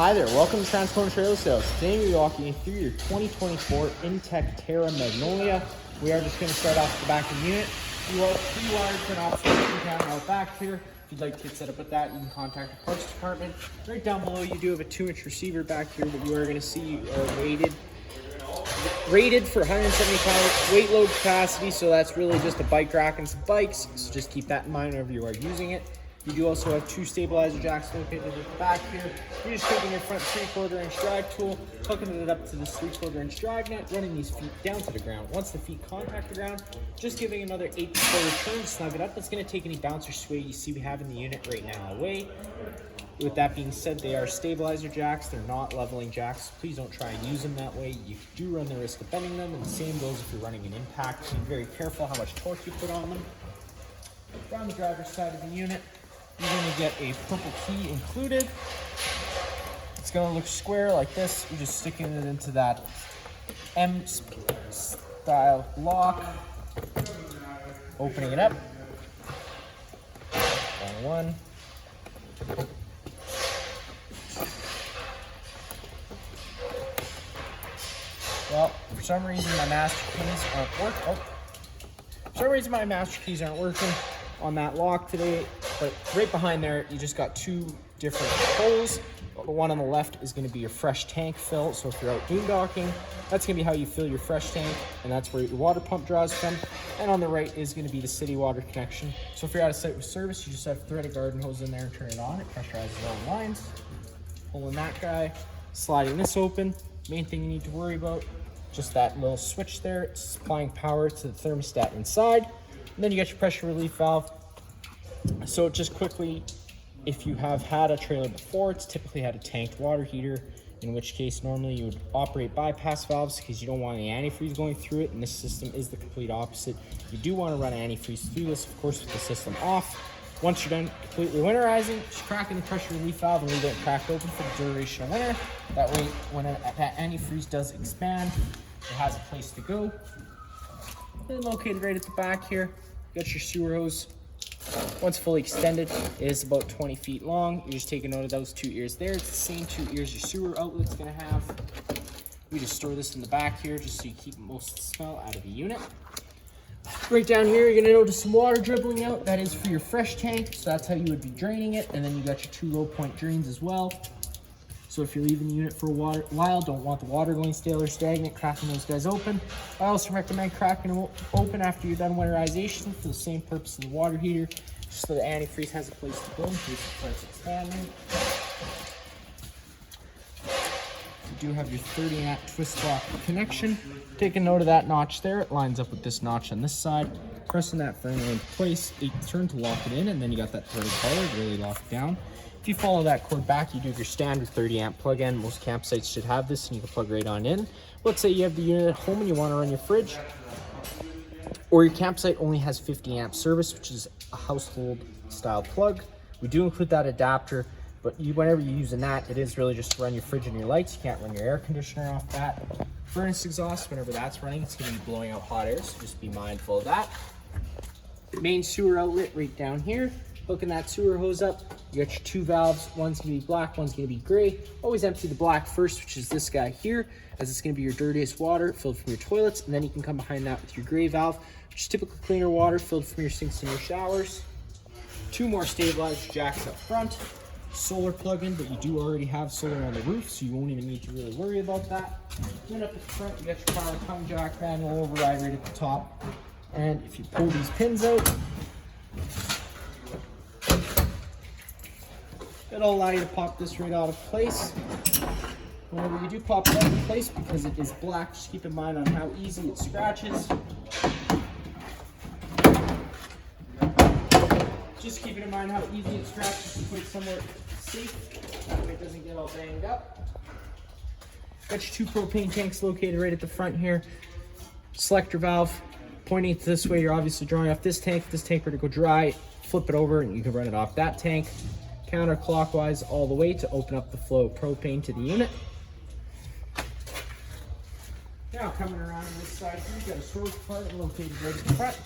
Hi there, welcome to Transport Trailer Sales. Today we're walking you through your 2024 Intech Terra Magnolia. We are just going to start off the back of the unit. You are pre-wired for an obsolescence counter out back here. If you'd like to get set up with that, you can contact the parts department. Right down below you do have a 2-inch receiver back here that you are going to see rated for 170 pound weight load capacity, so that's really just a bike rack and some bikes, so just keep that in mind whenever you are using it. You do also have 2 stabilizer jacks located at the back here. You're just taking your front 3/4 inch drive tool, hooking it up to this 3/4 inch drive net, running these feet down to the ground. Once the feet contact the ground, just giving another 8 to 4 return to snug it up. That's going to take any bounce or sway you see we have in the unit right now away. With that being said, they are stabilizer jacks. They're not leveling jacks. Please don't try and use them that way. You do run the risk of bending them, and the same goes if you're running an impact. Be very careful how much torque you put on them. Down the driver's side of the unit, you're going to get a purple key included. It's going to look square like this. You're just sticking it into that M-style lock. Opening it up. One. Well, for some reason my master keys aren't working. For some reason my master keys aren't working on that lock today, but right behind there you just got 2 different holes. The one on the left is going to be your fresh tank fill, so if you're out boondocking, that's going to be how you fill your fresh tank, and that's where your water pump draws from. And on the right is going to be the city water connection, so if you're out of sight with service, you just have to thread a garden hose in there and turn it on. It pressurizes all the lines. Pulling that guy, sliding this open. Main thing you need to worry about, just that little switch there. It's supplying power to the thermostat inside. And then you got your pressure relief valve. So just quickly, if you have had a trailer before, it's typically had a tanked water heater, in which case normally you would operate bypass valves because you don't want any antifreeze going through it, and this system is the complete opposite. You do want to run antifreeze through this, of course, with the system off. Once you're done completely winterizing, just cracking the pressure relief valve and leave it cracked open for the duration of winter. That way, when that antifreeze does expand, it has a place to go. Then located right at the back here, you got your sewer hose. Once fully extended, it is about 20 feet long. You just take a note of those 2 ears there. It's the same 2 ears your sewer outlet's gonna have. We just store this in the back here just so you keep most of the smell out of the unit. Right down here, you're gonna notice some water dribbling out. That is for your fresh tank, so that's how you would be draining it. And then you got your 2 low point drains as well. So if you're leaving the unit for a while, don't want the water going stale or stagnant, cracking those guys open. I also recommend cracking them open after you're done winterization for the same purpose of the water heater, just so the antifreeze has a place to go in case it starts expanding. You do have your 30 amp twist lock connection. Take a note of that notch there. It lines up with this notch on this side. Pressing that firmly into place, 8 turn to lock it in, and then you got that threaded collar to really lock it down. If you follow that cord back, you do have your standard 30 amp plug-in. Most campsites should have this, and you can plug right on in. Let's say you have the unit at home and you want to run your fridge, or your campsite only has 50 amp service, which is a household style plug. We do include that adapter, but whenever you're using that, it is really just to run your fridge and your lights. You can't run your air conditioner off that. Furnace exhaust, whenever that's running, it's going to be blowing out hot air, so just be mindful of that. Main sewer outlet right down here. Hooking that sewer hose up, you got your 2 valves. One's gonna be black, one's gonna be gray. Always empty the black first, which is this guy here, as it's gonna be your dirtiest water filled from your toilets, and then you can come behind that with your gray valve, which is typically cleaner water filled from your sinks and your showers. 2 more stabilizer jacks up front. Solar plug-in, but you do already have solar on the roof, so you won't even need to really worry about that. Then up at the front, you got your power tongue jack, manual override right at the top. And if you pull these pins out, it'll allow you to pop this right out of place. Whenever you do pop it out of place, because it is black, just keep in mind on how easy it scratches. Just keep in mind how easy it scratches to put it somewhere safe. That way it doesn't get all banged up. Got your 2 propane tanks located right at the front here. Selector valve pointing to this way. You're obviously drawing off this tank. If this tank were to go dry, flip it over and you can run it off that tank. Counterclockwise all the way to open up the flow of propane to the unit. Now coming around this side here, you've got a storage compartment located right at the front.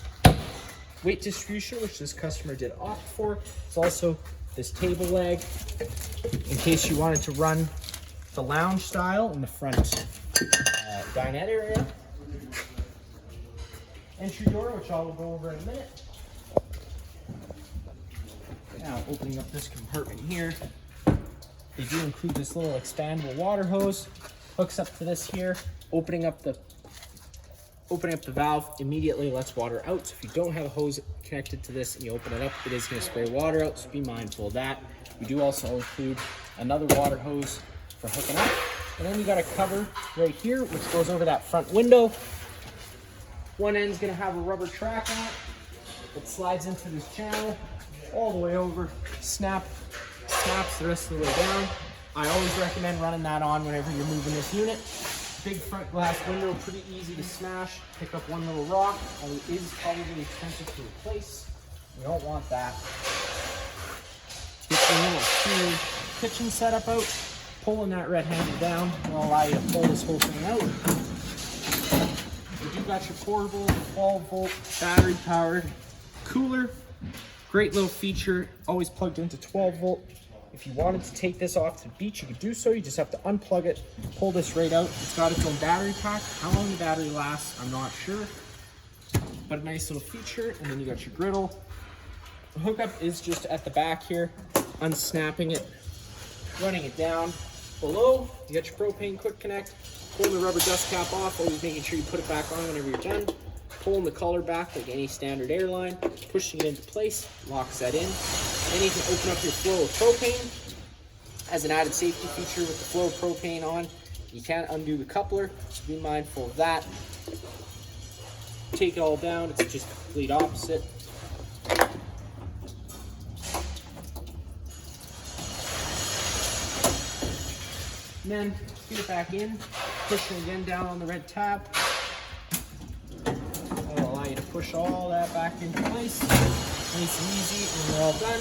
Weight distribution, which this customer did opt for. It's also this table leg in case you wanted to run the lounge style in the front dinette area. Entry door, which I will go over in a minute. Now opening up this compartment here, they do include this little expandable water hose. Hooks up to this here. Opening up the valve immediately lets water out. So if you don't have a hose connected to this and you open it up, it is going to spray water out. So be mindful of that. We do also include another water hose for hooking up. And then you got a cover right here, which goes over that front window. One end's gonna have a rubber track on it. It slides into this channel all the way over, snaps the rest of the way down. I always recommend running that on whenever you're moving this unit. Big front glass window, pretty easy to smash. Pick up one little rock, and it is probably expensive to replace. You don't want that. Get your little huge kitchen setup out. Pulling that red handle down will allow you to pull this whole thing out. You got your portable 12-volt battery powered cooler. Great little feature, always plugged into 12-volt. If you wanted to take this off to the beach, you could do so. You just have to unplug it, pull this right out. It's got its own battery pack. How long the battery lasts, I'm not sure, but a nice little feature. And then you got your griddle. The hookup is just at the back here. Unsnapping it, running it down. Below, you got your propane quick connect. Pulling the rubber dust cap off, always making sure you put it back on whenever you're done. Pulling the collar back like any standard airline, pushing it into place, locks that in. Then you can open up your flow of propane. As an added safety feature with the flow of propane on, you can't undo the coupler, so be mindful of that. Take it all down, it's just the complete opposite. And then get it back in, pushing again down on the red tab. That'll allow you to push all that back into place. Nice and easy, and we're all done.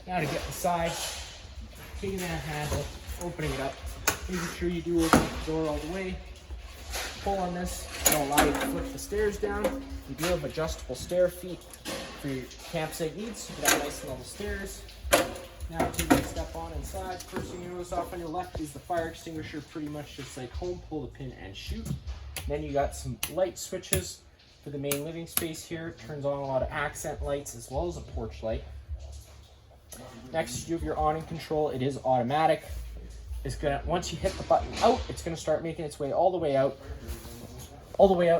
Now to get inside, taking that handle, opening it up, making sure you do open the door all the way. Pull on this, it'll allow you to flip the stairs down. You do have adjustable stair feet for your campsite needs. You can have nice level stairs. Now taking a step on inside, first thing you notice off on your left is the fire extinguisher, pretty much just like home, pull the pin and shoot. Then you got some light switches for the main living space here. Turns on a lot of accent lights as well as a porch light. Next, you have your awning control. It is automatic. It's gonna, once you hit the button out, it's gonna start making its way all the way out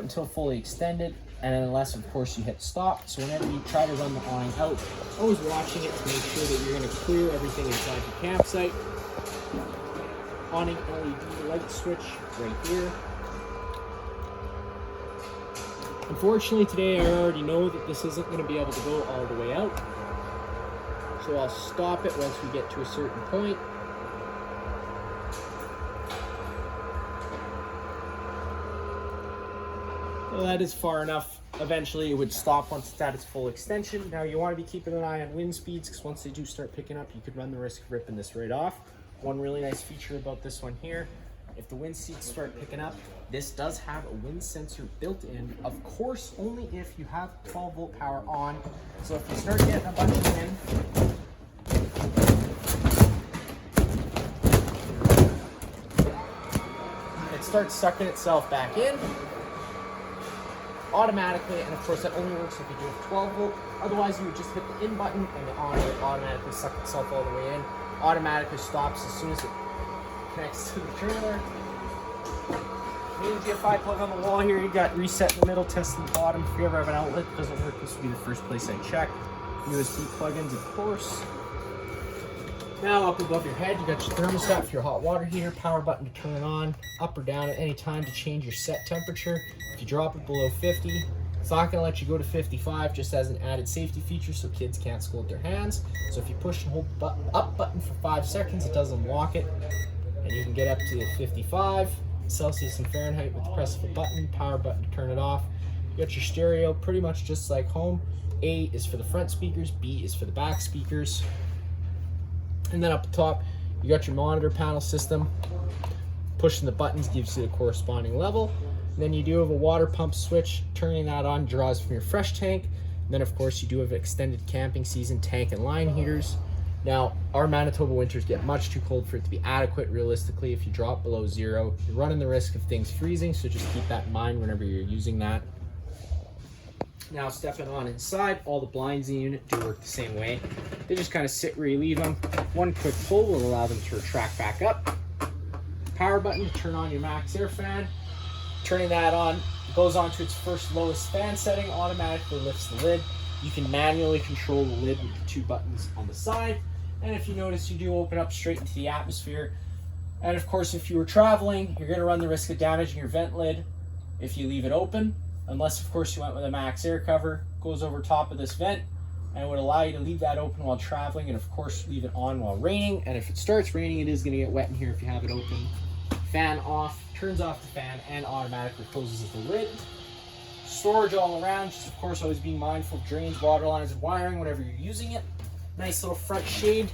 until fully extended. And unless, of course, you hit stop. So whenever you try to run the awning out, always watching it to make sure that you're going to clear everything inside your campsite. Awning LED light switch right here. Unfortunately, today I already know that this isn't going to be able to go all the way out. So I'll stop it once we get to a certain point. Well, that is far enough. Eventually it would stop once it's at its full extension. Now you want to be keeping an eye on wind speeds, because once they do start picking up, you could run the risk of ripping this right off. One really nice feature about this one here, if the wind speeds start picking up, this does have a wind sensor built in, of course only if you have 12-volt power on. So if you start getting a bunch of wind, it starts sucking itself back in automatically, and of course that only works if you do have 12-volt. Otherwise you would just hit the in button and the on would automatically suck itself all the way in. Automatically stops as soon as it connects to the trailer. Main GFI plug on the wall here, you got reset in the middle, test in the bottom. If you ever have an outlet that doesn't work, this would be the first place I check. USB plugins, of course. Now up above your head, you got your thermostat for your hot water heater, power button to turn it on, up or down at any time to change your set temperature. If you drop it below 50, it's not gonna let you go to 55, just as an added safety feature so kids can't scald their hands. So if you push and hold the up button for 5 seconds, it does unlock it, and you can get up to 55 Celsius and Fahrenheit with the press of a button, power button to turn it off. You got your stereo, pretty much just like home. A is for the front speakers, B is for the back speakers. And then up top, you got your monitor panel system. Pushing the buttons gives you the corresponding level. And then you do have a water pump switch. Turning that on draws from your fresh tank. And then of course you do have extended camping season tank and line heaters. Now, our Manitoba winters get much too cold for it to be adequate. Realistically, if you drop below 0, you're running the risk of things freezing, so just keep that in mind whenever you're using that. Now, stepping on inside, all the blinds in the unit do work the same way. They just kind of sit where you leave them. One quick pull will allow them to retract back up. Power button to turn on your max air fan. Turning that on, goes on to its first lowest fan setting, automatically lifts the lid. You can manually control the lid with the 2 buttons on the side. And if you notice, you do open up straight into the atmosphere. And of course, if you were traveling, you're going to run the risk of damaging your vent lid if you leave it open. Unless, of course, you went with a max air cover, goes over top of this vent and would allow you to leave that open while traveling, and of course leave it on while raining. And if it starts raining, it is going to get wet in here if you have it open. Fan off, turns off the fan and automatically closes the lid. Storage all around, just of course always being mindful of drains, water lines, and wiring whenever you're using it. Nice little front shade.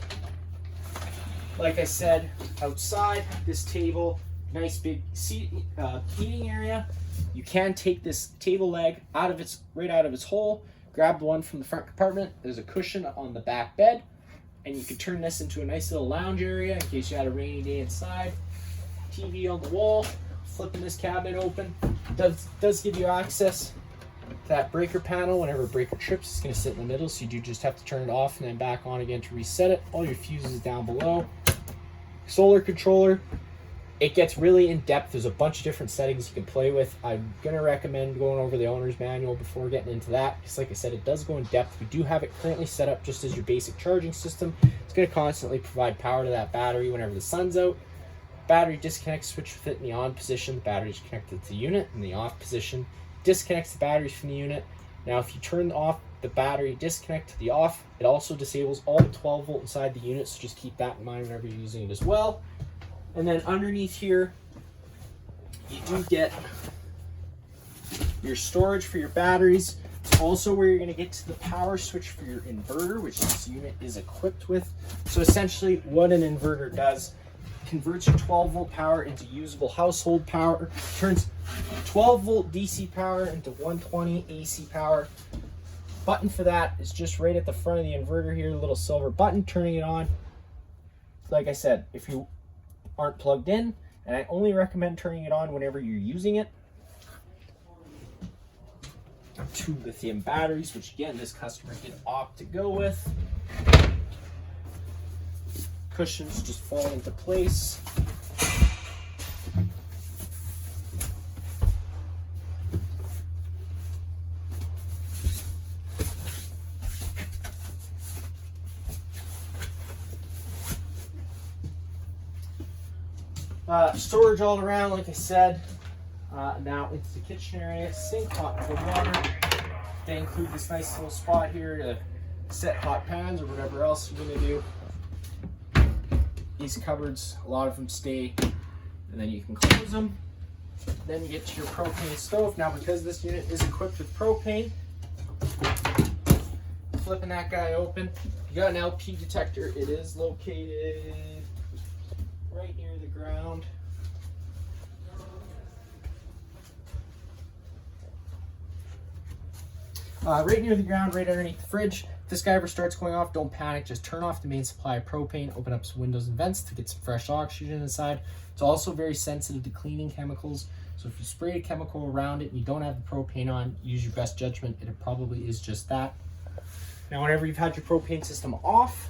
Like I said, outside this table, nice big seat, heating area. You can take this table leg right out of its hole, grab the one from the front compartment. There's a cushion on the back bed, and you can turn this into a nice little lounge area in case you had a rainy day inside. TV on the wall, flipping this cabinet open. Does give you access to that breaker panel. Whenever a breaker trips, it's going to sit in the middle, so you do just have to turn it off and then back on again to reset it. All your fuses down below. Solar controller. It gets really in depth. There's a bunch of different settings you can play with. I'm going to recommend going over the owner's manual before getting into that, because like I said, it does go in depth. We do have it currently set up just as your basic charging system. It's going to constantly provide power to that battery whenever the sun's out. Battery disconnect switch with it in the on position. The battery is connected to the unit in the off position. Disconnects the batteries from the unit. Now, if you turn off the battery disconnect to the off, it also disables all the 12 volt inside the unit, so just keep that in mind whenever you're using it as well. And then underneath here, you do get your storage for your batteries. It's also where you're going to get to the power switch for your inverter, which this unit is equipped with. So essentially what an inverter does, converts your 12 volt power into usable household power, turns 12 volt DC power into 120 AC power. Button for that is just right at the front of the inverter here, a little silver button, turning it on. Like I said, if you aren't plugged in, and I only recommend turning it on whenever you're using it. 2 lithium batteries, which again, this customer did opt to go with. Cushions just fall into place. Storage all around, like I said. Now it's the kitchen area, sink, hot and cold water. They include this nice little spot here to set hot pans or whatever else you're going to do. These cupboards, a lot of them stay, and then you can close them. Then you get to your propane stove. Now, because this unit is equipped with propane, flipping that guy open, you got an LP detector. It is located right near the ground. Right near the ground, right underneath the fridge. If this guy ever starts going off, don't panic. Just turn off the main supply of propane, open up some windows and vents to get some fresh oxygen inside. It's also very sensitive to cleaning chemicals. So if you spray a chemical around it and you don't have the propane on, use your best judgment. It probably is just that. Now, whenever you've had your propane system off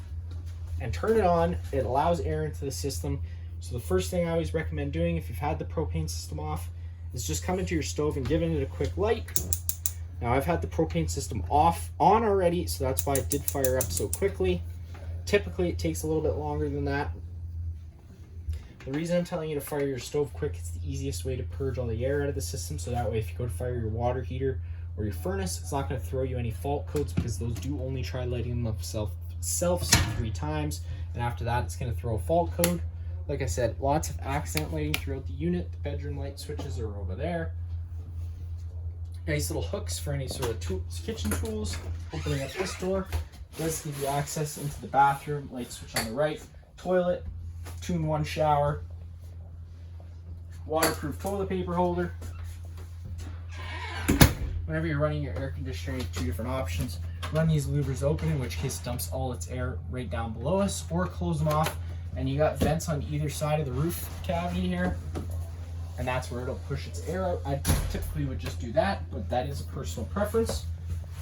and turn it on, it allows air into the system. So the first thing I always recommend doing if you've had the propane system off is just come into your stove and giving it a quick light. Now, I've had the propane system on already, so that's why it did fire up so quickly. Typically, it takes a little bit longer than that. The reason I'm telling you to fire your stove quick, it's the easiest way to purge all the air out of the system, so that way if you go to fire your water heater or your furnace, it's not going to throw you any fault codes, because those do only try lighting themselves 3 times, and after that, it's going to throw a fault code. Like I said, lots of accent lighting throughout the unit. The bedroom light switches are over there. Nice little hooks for any sort of kitchen tools. Opening up this door does give you access into the bathroom. Light switch on the right. Toilet, 2-in-1 shower. Waterproof toilet paper holder. Whenever you're running your air conditioner, you have 2 different options. run these louvers open, in which case dumps all its air right down below us, or close them off, and you got vents on either side of the roof cavity here, and that's where it'll push its air out. I typically would just do that, but that is a personal preference.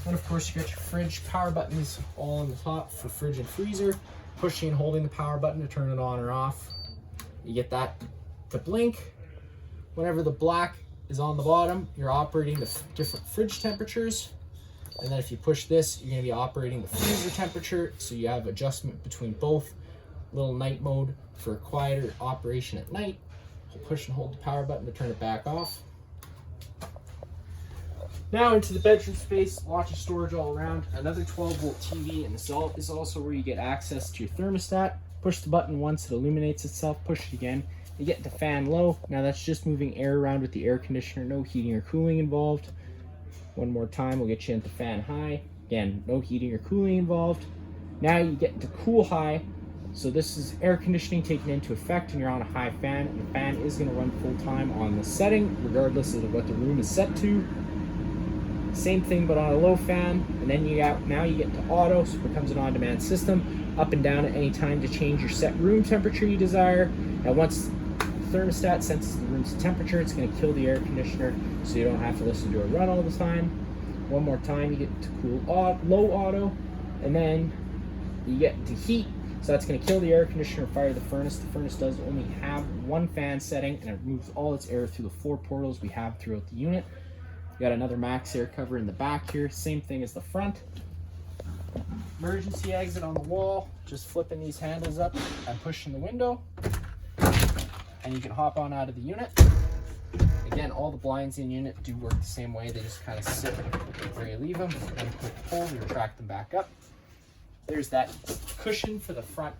And of course, you got your fridge power buttons all on the top for fridge and freezer. Pushing and holding the power button to turn it on or off. You get that to blink. Whenever the black is on the bottom, you're operating the different fridge temperatures. And then if you push this, you're going to be operating the freezer temperature, so you have adjustment between both. Little night mode for quieter operation at night. Push and hold the power button to turn it back off. Now into the bedroom space, lots of storage all around. Another 12-volt TV, and this is also where you get access to your thermostat. Push the button once, it illuminates itself. Push it again. You get the fan low. Now that's just moving air around with the air conditioner. No heating or cooling involved. One more time, we'll get you into fan high. Again, no heating or cooling involved. Now you get to cool high. So this is air conditioning taken into effect, and you're on a high fan. And the fan is going to run full time on the setting, regardless of what the room is set to. Same thing, but on a low fan. And then now you get to auto, so it becomes an on-demand system, up and down at any time to change your set room temperature you desire. And once the thermostat senses the room's temperature, it's going to kill the air conditioner, so you don't have to listen to it run all the time. One more time, you get to cool low auto, and then you get to heat. So that's going to kill the air conditioner, fire the furnace. The furnace does only have one fan setting, and it removes all its air through the 4 portals we have throughout the unit. You got another max air cover in the back here, same thing as the front. Emergency exit on the wall, just flipping these handles up and pushing the window, and you can hop on out of the unit. Again, all the blinds in the unit do work the same way. They just kind of sit where you leave them, and click pull to retract them back up. There's that cushion for the front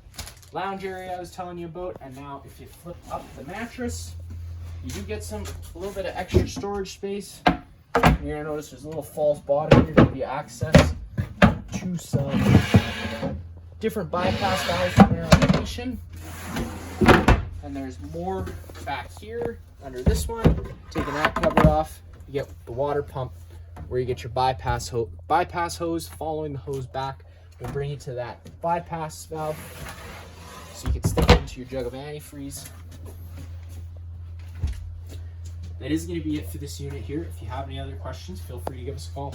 lounge area I was telling you about. And now if you flip up the mattress, you do get a little bit of extra storage space. You're gonna notice there's a little false bottom here to give you access to some different bypass valves for air ventilation. And there's more back here under this one. Taking that cover off, you get the water pump where you get your bypass hose. Following the hose back will bring you to that bypass valve, so you can stick it into your jug of antifreeze. That is going to be it for this unit here. If you have any other questions, feel free to give us a call.